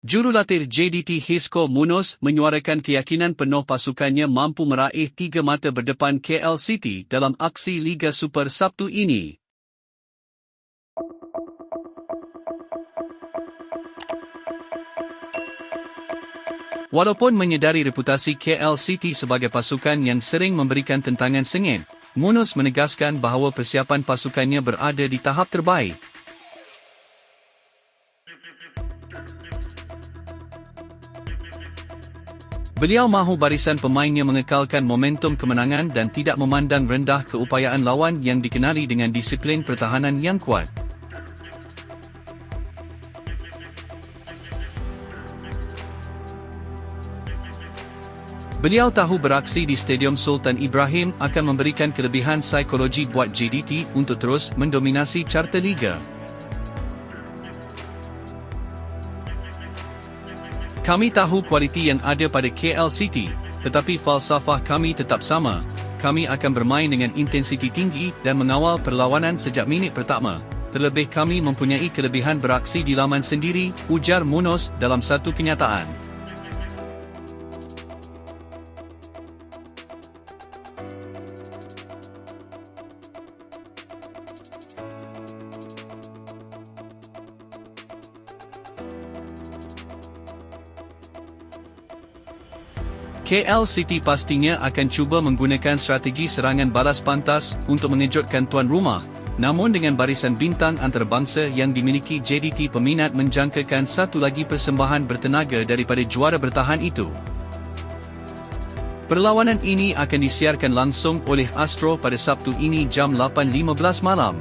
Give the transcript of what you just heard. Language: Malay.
Jurulatih JDT Xisco Munoz menyuarakan keyakinan penuh pasukannya mampu meraih 3 mata berdepan KL City dalam aksi Liga Super Sabtu ini. Walaupun menyedari reputasi KL City sebagai pasukan yang sering memberikan tentangan sengit, Munoz menegaskan bahawa persiapan pasukannya berada di tahap terbaik. Beliau mahu barisan pemainnya mengekalkan momentum kemenangan dan tidak memandang rendah keupayaan lawan yang dikenali dengan disiplin pertahanan yang kuat. Beliau tahu beraksi di Stadium Sultan Ibrahim akan memberikan kelebihan psikologi buat JDT untuk terus mendominasi carta liga. Kami tahu kualiti yang ada pada KL City, tetapi falsafah kami tetap sama. Kami akan bermain dengan intensiti tinggi dan mengawal perlawanan sejak minit pertama. Terlebih kami mempunyai kelebihan beraksi di laman sendiri, ujar Munoz dalam satu kenyataan. KL City pastinya akan cuba menggunakan strategi serangan balas pantas untuk mengejutkan tuan rumah, namun dengan barisan bintang antarabangsa yang dimiliki JDT, peminat menjangkakan satu lagi persembahan bertenaga daripada juara bertahan itu. Perlawanan ini akan disiarkan langsung oleh Astro pada Sabtu ini jam 8.15 malam.